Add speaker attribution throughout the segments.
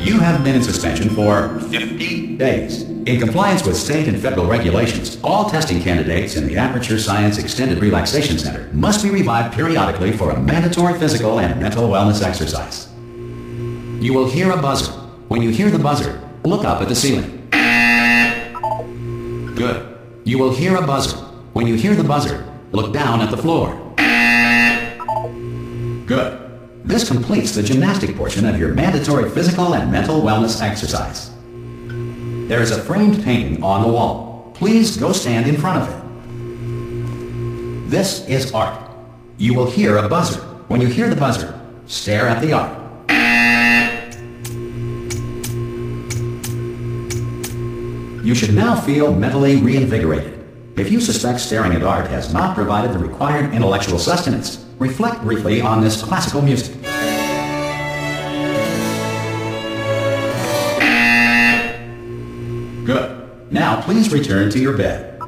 Speaker 1: You have been in suspension for 50 days. In compliance with state and federal regulations, all testing candidates in the Aperture Science Extended Relaxation Center must be revived periodically for a mandatory physical and mental wellness exercise. You will hear a buzzer. When you hear the buzzer, look up at the ceiling. Good. You will hear a buzzer. When you hear the buzzer, look down at the floor. Good. This completes the gymnastic portion of your mandatory physical and mental wellness exercise. There is a framed painting on the wall. Please go stand in front of it. This is art. You will hear a buzzer. When you hear the buzzer, stare at the art. You should now feel mentally reinvigorated. If you suspect staring at art has not provided the required intellectual sustenance, reflect briefly on this classical music. Good. Now please return to your bed.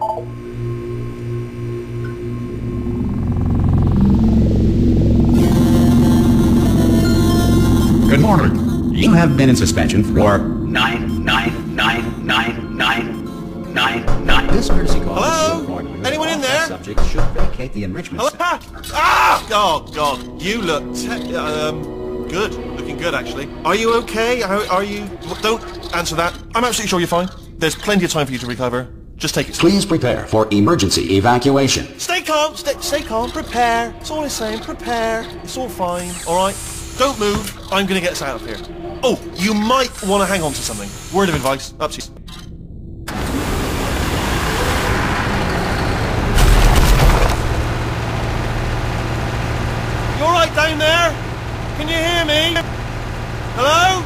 Speaker 1: Good morning. You have been in suspension for 9999999. This courtesy call.
Speaker 2: Hello? Anyone in there?
Speaker 1: Subject should vacate the enrichment.
Speaker 2: Hello? Ah! Oh God! You look good. Looking good, actually. Are you okay? Are you? Don't answer that. I'm absolutely sure you're fine. There's plenty of time for you to recover. Just take it slow.
Speaker 1: Please prepare for emergency evacuation.
Speaker 2: Stay calm. Stay calm. Prepare. That's all I'm saying. Prepare. It's all fine. All right. Don't move. I'm gonna get us out of here. Oh, you might want to hang on to something. Word of advice. Up to you. You all right down there? Can you hear me? Hello?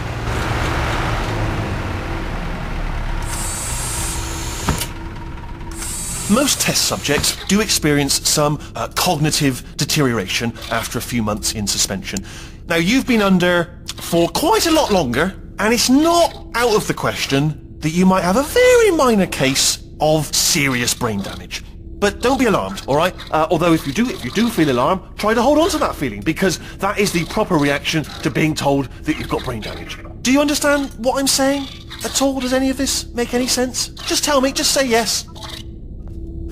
Speaker 2: Most test subjects do experience some cognitive deterioration after a few months in suspension. Now, you've been under for quite a lot longer, and it's not out of the question that you might have a very minor case of serious brain damage. But don't be alarmed, all right? Although if you do feel alarmed, try to hold on to that feeling, because that is the proper reaction to being told that you've got brain damage. Do you understand what I'm saying at all? Does any of this make any sense? Just tell me. Just say yes.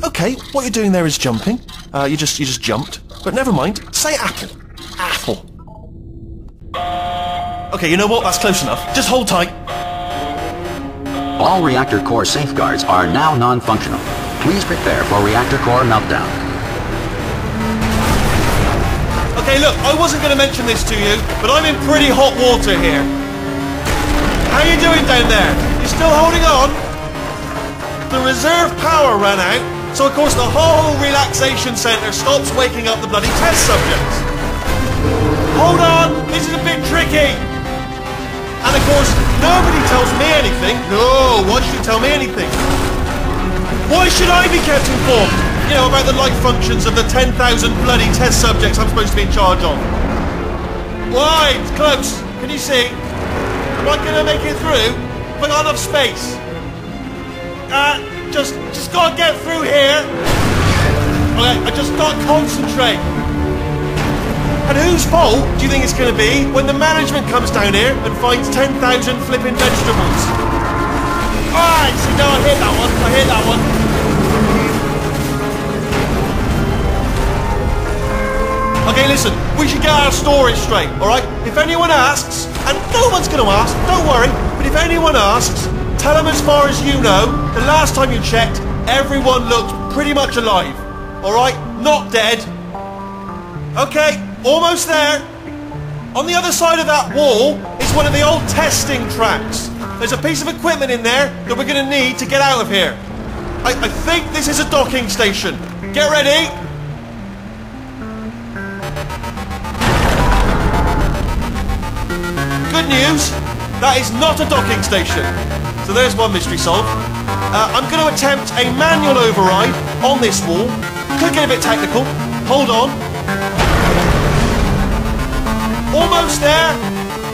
Speaker 2: Okay, what you're doing there is jumping. You just jumped. But never mind. Say apple. Apple. Okay, you know what? That's close enough. Just hold tight.
Speaker 1: All reactor core safeguards are now non-functional. Please prepare for reactor core meltdown.
Speaker 2: Okay, look, I wasn't going to mention this to you, but I'm in pretty hot water here. How you doing down there? You still holding on? The reserve power ran out, so of course the whole relaxation centre stops waking up the bloody test subjects. Hold on, this is a bit tricky. And of course, nobody tells me anything. No, why should you tell me anything? Why should I be kept informed? You know, about the life functions of the 10,000 bloody test subjects I'm supposed to be in charge of. Why? It's close. Can you see? Am I going to make it through? Have I got enough space? Just gotta get through here. Okay, I just gotta concentrate. And whose fault do you think it's gonna be when the management comes down here and finds 10,000 flipping vegetables? Alright, see, no, I hit that one. Okay, listen, we should get our stories straight, alright? If anyone asks, and no one's gonna ask, don't worry, but if anyone asks, tell them as far as you know, the last time you checked, everyone looked pretty much alive. Alright? Not dead. Okay, almost there. On the other side of that wall is one of the old testing tracks. There's a piece of equipment in there that we're going to need to get out of here. I think this is a docking station. Get ready. Good news, that is not a docking station. So there's one mystery solved. I'm going to attempt a manual override on this wall. Could get a bit technical. Hold on. Almost there.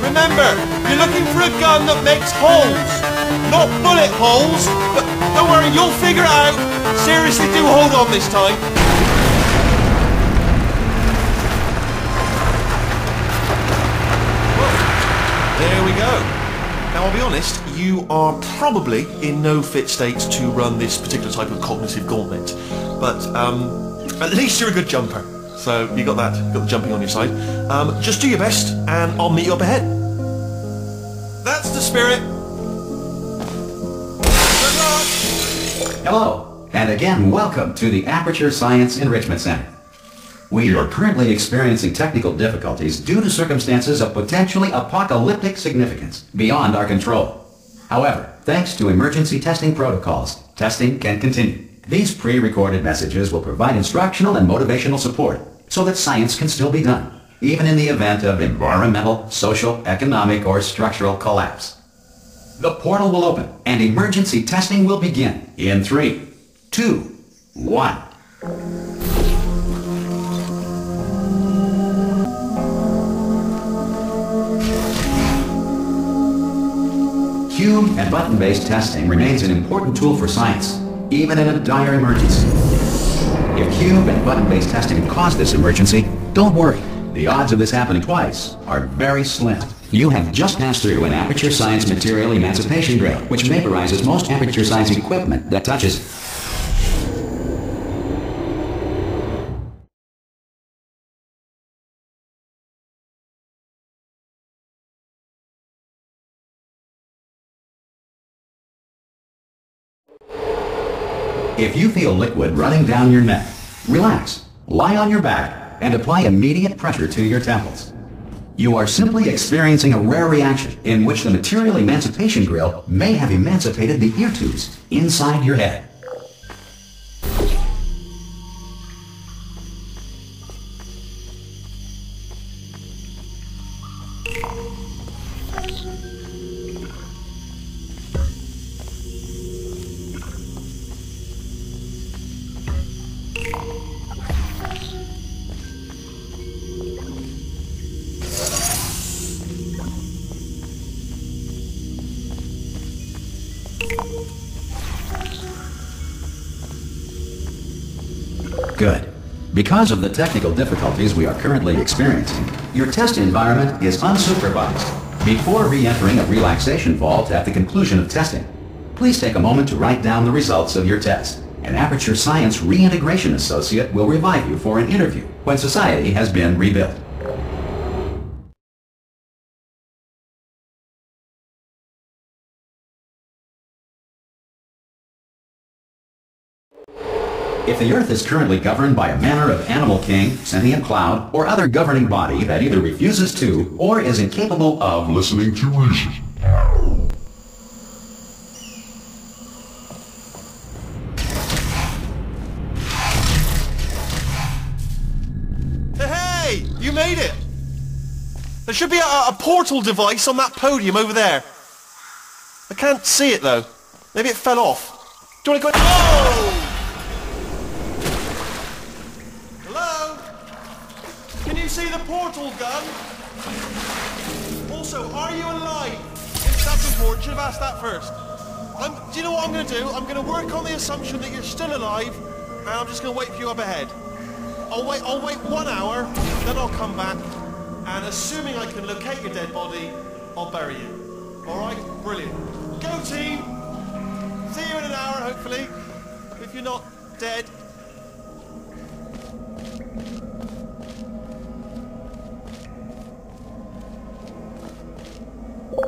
Speaker 2: Remember, you're looking for a gun that makes holes. Not bullet holes, but don't worry, you'll figure it out. Seriously, do hold on this time. Whoa. There we go. Now, I'll be honest, you are probably in no fit state to run this particular type of cognitive gauntlet. But at least you're a good jumper. So you got that, you got the jumping on your side. Just do your best, and I'll meet you up ahead. That's the spirit. Good luck.
Speaker 1: Hello, and again, welcome to the Aperture Science Enrichment Center. We are currently experiencing technical difficulties due to circumstances of potentially apocalyptic significance beyond our control. However, thanks to emergency testing protocols, testing can continue. These pre-recorded messages will provide instructional and motivational support so that science can still be done, even in the event of environmental, social, economic, or structural collapse. The portal will open and emergency testing will begin in 3, 2, 1. Cube and button-based testing remains an important tool for science, even in a dire emergency. If cube and button-based testing caused this emergency, don't worry. The odds of this happening twice are very slim. You have just passed through an Aperture Science material emancipation drill, which vaporizes most Aperture Science equipment that touches it. If you feel liquid running down your neck, relax, lie on your back, and apply immediate pressure to your temples. You are simply experiencing a rare reaction in which the material emancipation grill may have emancipated the ear tubes inside your head. Good. Because of the technical difficulties we are currently experiencing, your test environment is unsupervised. Before re-entering a relaxation vault at the conclusion of testing, please take a moment to write down the results of your test. An Aperture Science Reintegration Associate will revive you for an interview when society has been rebuilt. If the Earth is currently governed by a manner of animal king, sentient cloud, or other governing body that either refuses to or is incapable of listening to reason.
Speaker 2: Hey, you made it! There should be a portal device on that podium over there. I can't see it though. Maybe it fell off. Do you want to go? Oh! Can you see the portal gun? Also, are you alive? That's important. Should have asked that first. Do you know what I'm going to do? I'm going to work on the assumption that you're still alive, and I'm just going to wait for you up ahead. I'll wait 1 hour, then I'll come back, and assuming I can locate your dead body, I'll bury you. All right? Brilliant. Go team. See you in an hour, hopefully. If you're not dead.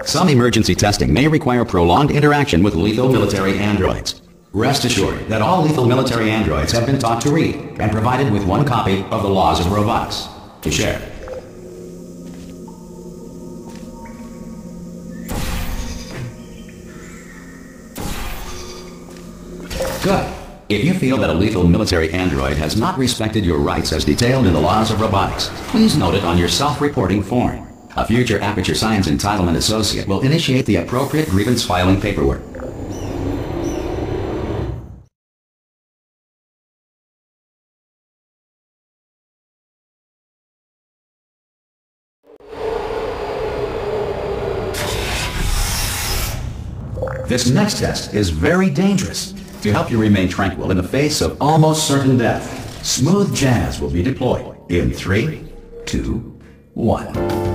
Speaker 1: Some emergency testing may require prolonged interaction with lethal military androids. Rest assured that all lethal military androids have been taught to read and provided with one copy of the Laws of Robotics to share. Good. If you feel that a lethal military android has not respected your rights as detailed in the Laws of Robotics, please note it on your self-reporting form. A future Aperture Science Entitlement Associate will initiate the appropriate grievance filing paperwork. This next test is very dangerous. To help you remain tranquil in the face of almost certain death, smooth jazz will be deployed in 3, 2, 1.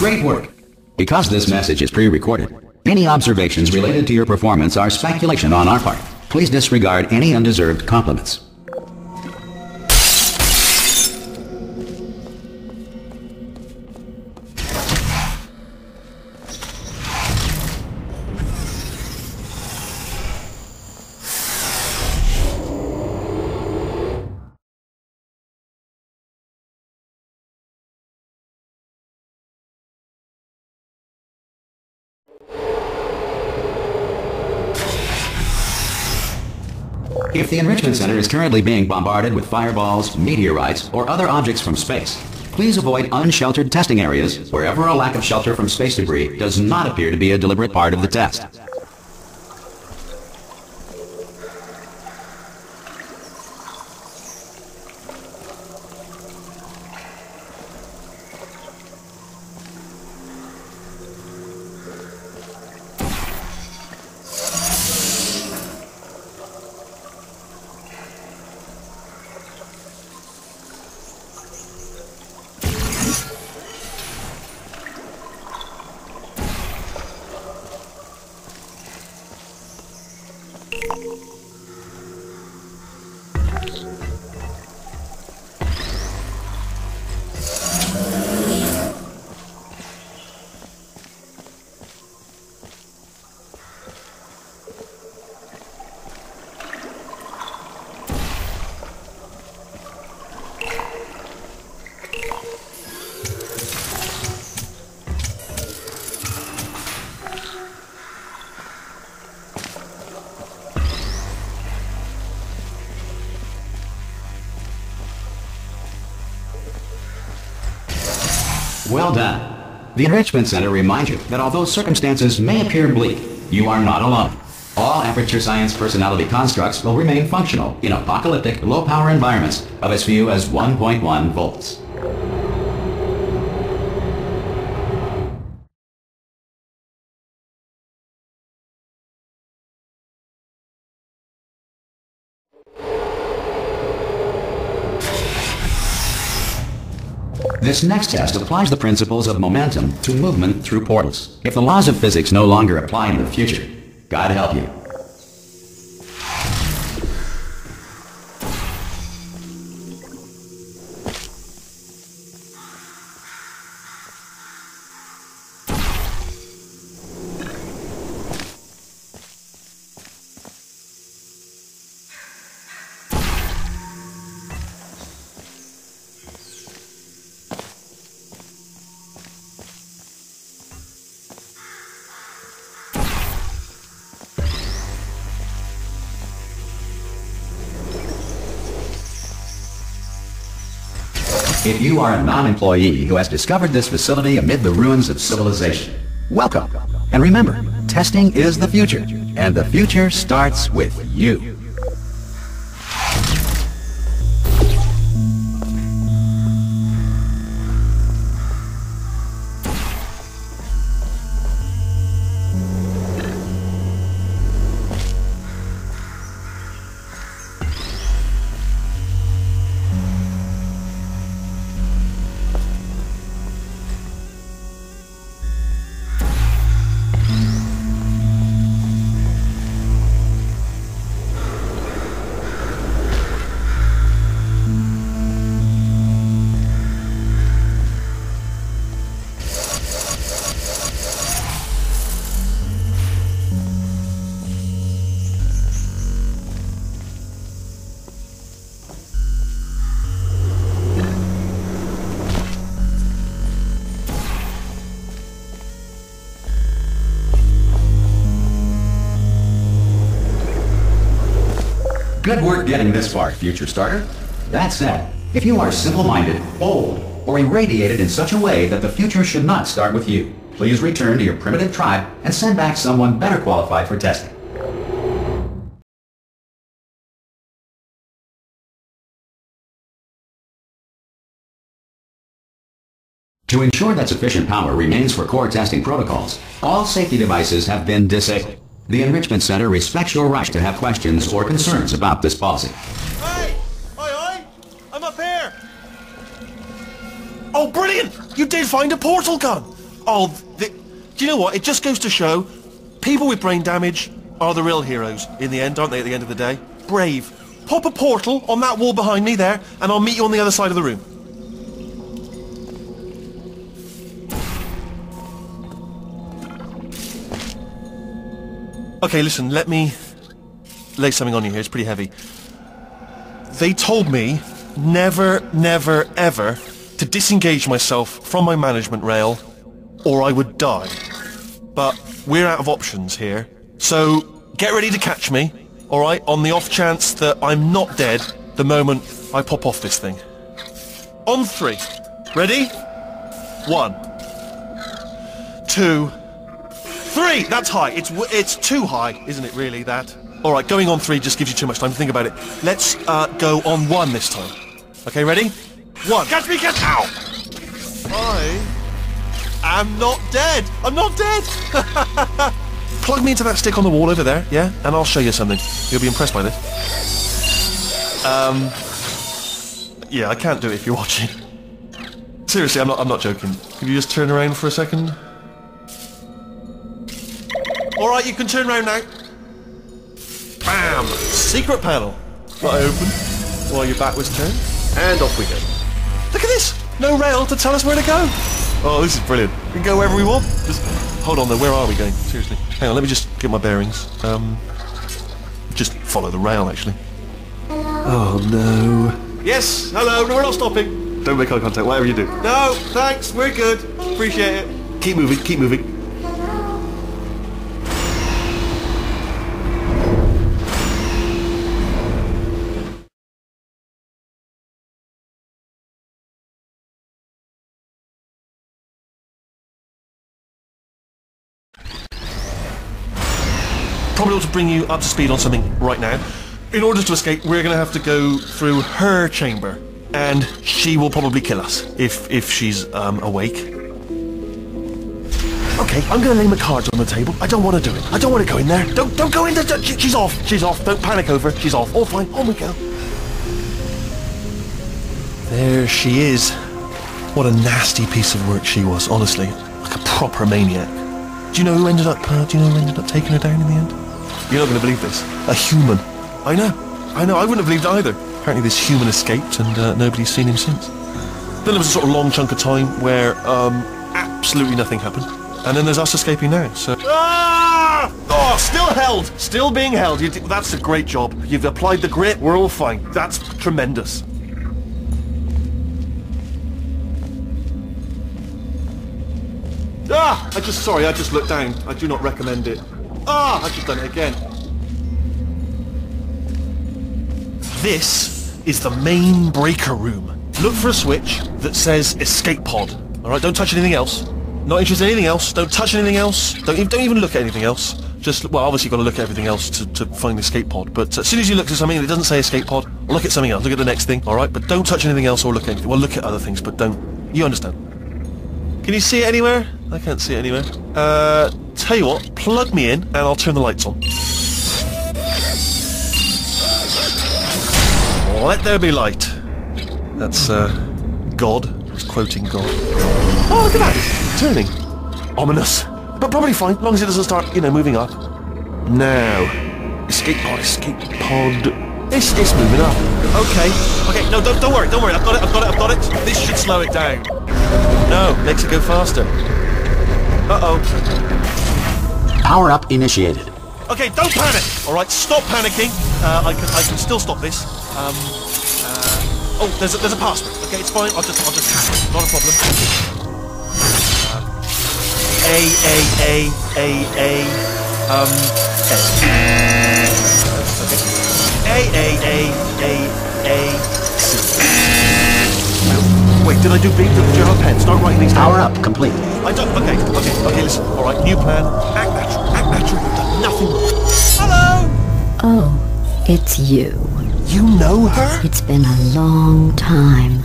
Speaker 1: Great work. Because this message is pre-recorded, any observations related to your performance are speculation on our part. Please disregard any undeserved compliments. If the Enrichment Center is currently being bombarded with fireballs, meteorites, or other objects from space, please avoid unsheltered testing areas wherever a lack of shelter from space debris does not appear to be a deliberate part of the test. Well done. The Enrichment Center reminds you that although circumstances may appear bleak, you are not alone. All Aperture Science personality constructs will remain functional in apocalyptic, low-power environments of as few as 1.1 volts. This next test applies the principles of momentum to movement through portals. If the laws of physics no longer apply in the future, God help you. If you are a non-employee who has discovered this facility amid the ruins of civilization, welcome. And remember, testing is the future, and the future starts with you. Good work getting this far, future starter. That said, if you are simple-minded, bold, or irradiated in such a way that the future should not start with you, please return to your primitive tribe and send back someone better qualified for testing. To ensure that sufficient power remains for core testing protocols, all safety devices have been disabled. The Enrichment Center respects your right to have questions or concerns about this policy.
Speaker 2: Hey! Aye, I'm up here! Oh, brilliant! You did find a portal gun! Oh, do you know what? It just goes to show, people with brain damage are the real heroes in the end, aren't they, at the end of the day? Brave. Pop a portal on that wall behind me there, and I'll meet you on the other side of the room. Okay, listen, let me lay something on you here. It's pretty heavy. They told me never, never, ever to disengage myself from my management rail, or I would die. But we're out of options here, so get ready to catch me, alright, on the off chance that I'm not dead the moment I pop off this thing. On 3. Ready? 1, 2, 3! That's high. It's too high, isn't it, really, that? Alright, going on 3 just gives you too much time to think about it. Let's go on 1 this time. Okay, ready? 1. Catch me, catch... Ow! I am not dead! I'm not dead! Plug me into that stick on the wall over there, yeah? And I'll show you something. You'll be impressed by this. Yeah, I can't do it if you're watching. Seriously, I'm not joking. Can you just turn around for a second? Alright, you can turn around now. Bam! Secret panel. Got it open while your back was turned. And off we go. Look at this! No rail to tell us where to go. Oh, this is brilliant. We can go wherever we want. Just hold on though, where are we going? Seriously. Hang on, let me just get my bearings. Just follow the rail, actually. Oh no. Yes, hello, no, we're not stopping. Don't make eye contact, whatever you do. No, thanks, we're good. Appreciate it. Keep moving, keep moving. Probably ought to bring you up to speed on something right now. In order to escape, we're going to have to go through her chamber, and she will probably kill us if she's awake. Okay, I'm going to lay my cards on the table. I don't want to do it. I don't want to go in there. Don't go in there. She's off. She's off. Don't panic over. She's off. All fine. On we go. There she is. What a nasty piece of work she was. Honestly, like a proper maniac. Do you know who ended up? Taking her down in the end? You're not going to believe this. A human. I know. I wouldn't have believed it either. Apparently this human escaped and nobody's seen him since. Then there was a sort of long chunk of time where absolutely nothing happened. And then there's us escaping now, so... Ah! Oh, still held! Still being held. That's a great job. You've applied the grit, we're all fine. That's tremendous. Ah! I just looked down. I do not recommend it. Ah! I've just done it again. This is the main breaker room. Look for a switch that says escape pod. Alright, don't touch anything else. Not interested in anything else. Don't touch anything else. Don't even look at anything else. Just, well, obviously you've got to look at everything else to find the escape pod. But as soon as you look at something that doesn't say escape pod, look at something else. Look at the next thing, alright? But don't touch anything else or look at anything. Well, look at other things, but don't. You understand. Can you see it anywhere? I can't see it anywhere. Tell you what, plug me in and I'll turn the lights on. Let there be light. That's, God. It's quoting God. Oh, look at that! Turning. Ominous. But probably fine, as long as it doesn't start, moving up. Now. Escape pod. It's moving up. Okay, no, don't worry. I've got it. This should slow it down. No, makes it go faster. Uh-oh.
Speaker 1: Power up initiated.
Speaker 2: Okay, don't panic! Alright, stop panicking. I can still stop this. Oh, there's a password. Okay, it's fine. I'll just hack it. Not a problem. Wait, did I do big? Do you have a pen? Start writing these down.
Speaker 1: Power up complete.
Speaker 2: I don't. Okay, listen. Alright, new plan. Act natural. You've done nothing wrong. Hello!
Speaker 3: Oh, it's you.
Speaker 2: You know her?
Speaker 3: It's been a long time.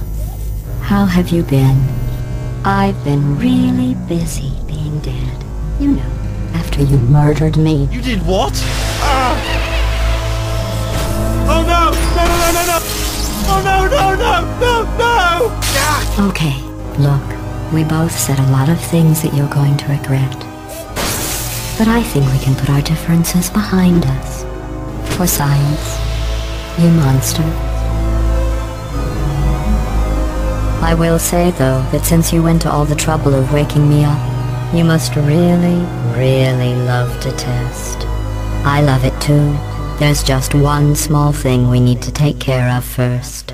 Speaker 3: How have you been? I've been really busy being dead. You know, after you murdered me.
Speaker 2: You did what? Oh no! No! Oh no! Ah!
Speaker 3: Okay, look. We both said a lot of things that you're going to regret. But I think we can put our differences behind us. For science, you monster. I will say, though, that since you went to all the trouble of waking me up, you must really, really love to test. I love it too. There's just one small thing we need to take care of first.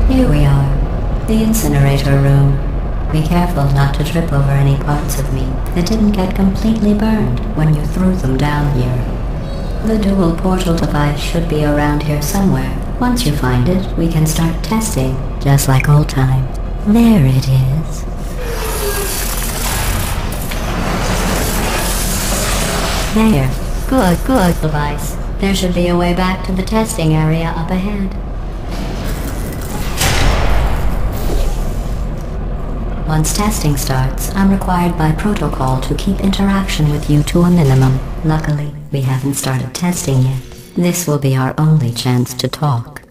Speaker 3: Here we are, the incinerator room. Be careful not to trip over any parts of me that didn't get completely burned when you threw them down here. The dual portal device should be around here somewhere. Once you find it, we can start testing, just like old times. There it is. There. Good device. There should be a way back to the testing area up ahead. Once testing starts, I'm required by protocol to keep interaction with you to a minimum. Luckily, we haven't started testing yet. This will be our only chance to talk.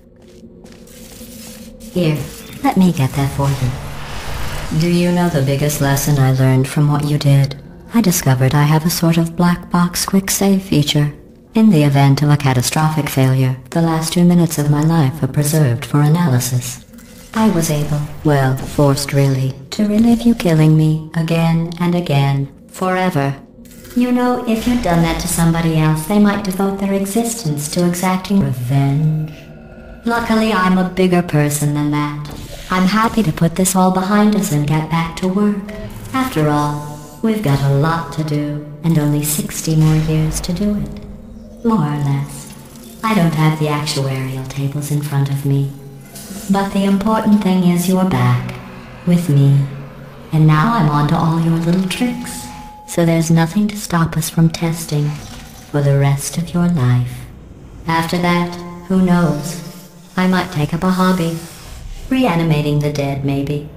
Speaker 3: Here, let me get that for you. Do you know the biggest lesson I learned from what you did? I discovered I have a sort of black box quick save feature. In the event of a catastrophic failure, the last 2 minutes of my life are preserved for analysis. I was able, well, forced really, to relive you killing me again and again, forever. You know, if you'd done that to somebody else, they might devote their existence to exacting revenge. Luckily, I'm a bigger person than that. I'm happy to put this all behind us and get back to work. After all, we've got a lot to do, and only 60 more years to do it. More or less. I don't have the actuarial tables in front of me. But the important thing is you're back, with me. And now I'm on to all your little tricks. So there's nothing to stop us from testing for the rest of your life. After that, who knows? I might take up a hobby. Reanimating the dead, maybe.